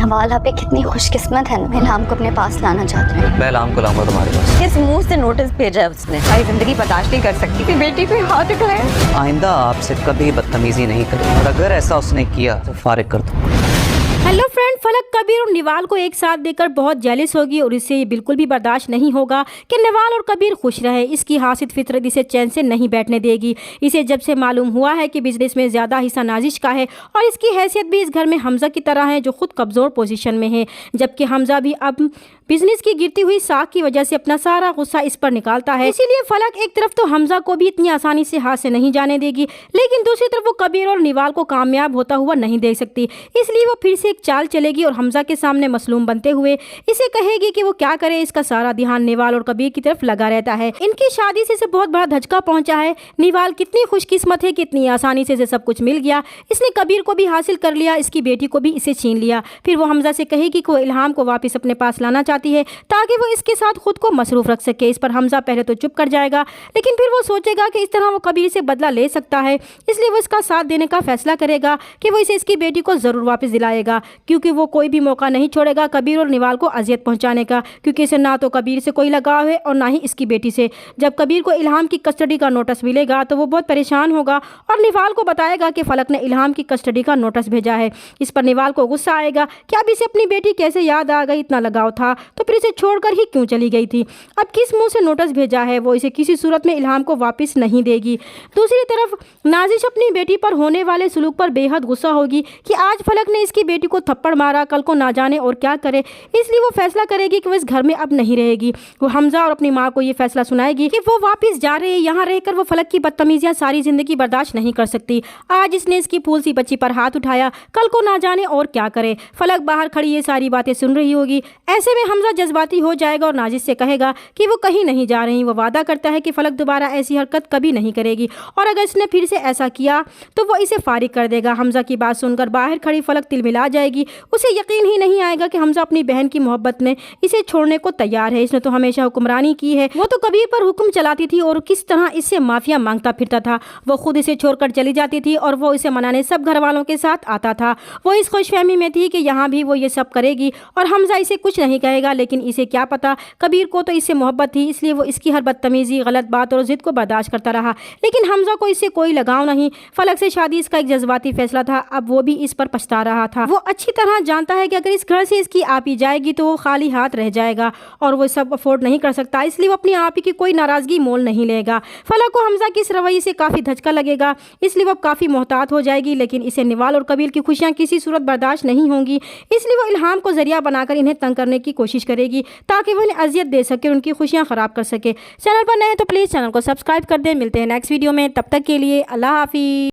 नवाल आप कितनी खुशकिस्मत है ना, इल्हाम को अपने पास लाना चाहते हैं। मैं इल्हाम को लाऊंगा तुम्हारे पास। किस मुंह से नोटिस भेजा है उसने? सारी जिंदगी बर्दाश्त नहीं कर सकती कि बेटी पे हाथ उठाए। आइंदा आपसे कभी बदतमीजी नहीं करूँ और अगर ऐसा उसने किया तो फारिग कर दूँ। हेलो फ्रेंड, फलक कबीर और निवाल को एक साथ देखकर बहुत जेलिस होगी और इसे ये बिल्कुल भी बर्दाश्त नहीं होगा कि निवाल और कबीर खुश रहे। इसकी हासिद फितरत इसे चैन से नहीं बैठने देगी। इसे जब से मालूम हुआ है कि बिजनेस में ज़्यादा हिस्सा नाजिश का है और इसकी हैसियत भी इस घर में हमजा की तरह है जो खुद कमज़ोर पोजीशन में है, जबकि हमजा भी अब बिजनेस की गिरती हुई साख की वजह से अपना सारा गुस्सा इस पर निकालता है। इसीलिए फलक एक तरफ तो हमजा को भी इतनी आसानी से हाथ से नहीं जाने देगी, लेकिन दूसरी तरफ वो कबीर और निवाल को कामयाब होता हुआ नहीं देख सकती। इसलिए वो फिर से एक चाल चलेगी और हमजा के सामने मसलूम बनते हुए इसे कहेगी कि वो क्या करे। इसका सारा ध्यान निवाल और कबीर की तरफ लगा रहता है। इनकी शादी से इसे बहुत बड़ा धचका पहुंचा है। निवाल कितनी खुशकिस्मत है कि इतनी आसानी से इसे सब कुछ मिल गया। इसने कबीर को भी हासिल कर लिया, इसकी बेटी को भी इसे छीन लिया। फिर वो हमजा से कहेगी कि वो इल्हाम को वापस अपने पास लाना चाहती है ताकि वो इसके साथ खुद को मसरूफ रख सके। इस पर हमजा पहले तो चुप कर जाएगा, लेकिन फिर वो सोचेगा कि इस तरह वो कबीर से बदला ले सकता है, इसलिए वो इसका साथ देने का फैसला करेगा कि वो इसे इसकी बेटी को ज़रूर वापस दिलाएगा, क्योंकि वो कोई भी मौका नहीं छोड़ेगा कबीर और निवाल को अजियत पहुंचाने का, क्योंकि इसे ना तो कबीर से कोई लगाव है और ना ही इसकी बेटी से। जब कबीर को इल्हाम की कस्टडी का नोटिस मिलेगा तो वो बहुत परेशान होगा और निवाल को बताएगा कि फलक ने इल्हाम की कस्टडी का नोटिस भेजा है। इस पर निवाल को गुस्सा आएगा कि अब इसे अपनी बेटी कैसे याद आ गई, इतना लगाव था तो फिर इसे छोड़कर ही क्यों चली गई थी। अब किस मुंह से नोटिस भेजा है, वो इसे किसी सूरत में इल्हाम को वापस नहीं देगी। दूसरी तरफ नाजिश अपनी बेटी पर होने वाले सलूक पर बेहद गुस्सा होगी कि आज फलक ने इसकी बेटी को थप्पड़ मारा, कल को ना जाने और क्या करे। इसलिए वो फैसला करेगी कि वो इस घर में अब नहीं रहेगी। वो हमजा और अपनी माँ को ये फैसला सुनाएगी कि वो वापस जा रहे हैं। यहाँ रहकर वो फलक की बदतमीजियाँ सारी जिंदगी बर्दाश्त नहीं कर सकती। आज इसने इसकी फूल सी बच्ची पर हाथ उठाया, कल को ना जाने और क्या करे। फलक बाहर खड़ी ये सारी बातें सुन रही होगी। ऐसे में हमजा जज्बाती हो जाएगा और नाजिश से कहेगा कि वो कहीं नहीं जा रही। वो वादा करता है कि फलक दोबारा ऐसी हरकत कभी नहीं करेगी और अगर इसने फिर से ऐसा किया तो वो इसे फारिग कर देगा। हमजा की बात सुनकर बाहर खड़ी फलक तिलमिला जाएगी। उसे यकीन ही नहीं आएगा कि हमजा अपनी बहन की मोहब्बत में इसे छोड़ने को तैयार है। इसने तो हमेशा हुक्मरानी की है, वो तो कबीर पर हुक्म चलाती थी और किस तरह इससे माफिया मांगता फिरता था। वो खुद इसे छोड़कर चली जाती थी और वो इसे मनाने सब घर वालों के साथ आता था। वो इस खुशफहमी में थी कि यहाँ भी वो ये सब करेगी और हमजा इसे कुछ नहीं कहेगा, लेकिन इसे क्या पता कबीर को तो इससे मोहब्बत थी, इसलिए वो इसकी हर बदतमीजी, गलत बात और जिद को बर्दाश्त करता रहा। लेकिन हमजा को इससे कोई लगाव नहीं। फलक से शादी इसका एक जज्बाती फैसला था, अब वो भी इस पर पछता रहा था। वो अच्छी तरह जानता है कि अगर इस घर से इसकी आपी जाएगी तो वो खाली हाथ रह जाएगा और वो सब अफोर्ड नहीं कर सकता, इसलिए वो अपनी आपी की कोई नाराजगी मोल नहीं लेगा। फलक को हमजा की इस रवैये से काफ़ी धचका लगेगा, इसलिए वो काफ़ी मोहतात हो जाएगी। लेकिन इसे निवाल और कबीर की खुशियाँ किसी सूरत बर्दाश्त नहीं होंगी, इसलिए वो इल्हाम को जरिया बनाकर इन्हें तंग करने की कोशिश करेगी ताकि वो इन्हें अजियत दे सके, उनकी खुशियाँ ख़राब कर सके। चैनल पर नए तो प्लीज़ चैनल को सब्सक्राइब कर दें। मिलते हैं नेक्स्ट वीडियो में, तब तक के लिए अल्लाह हाफिज़।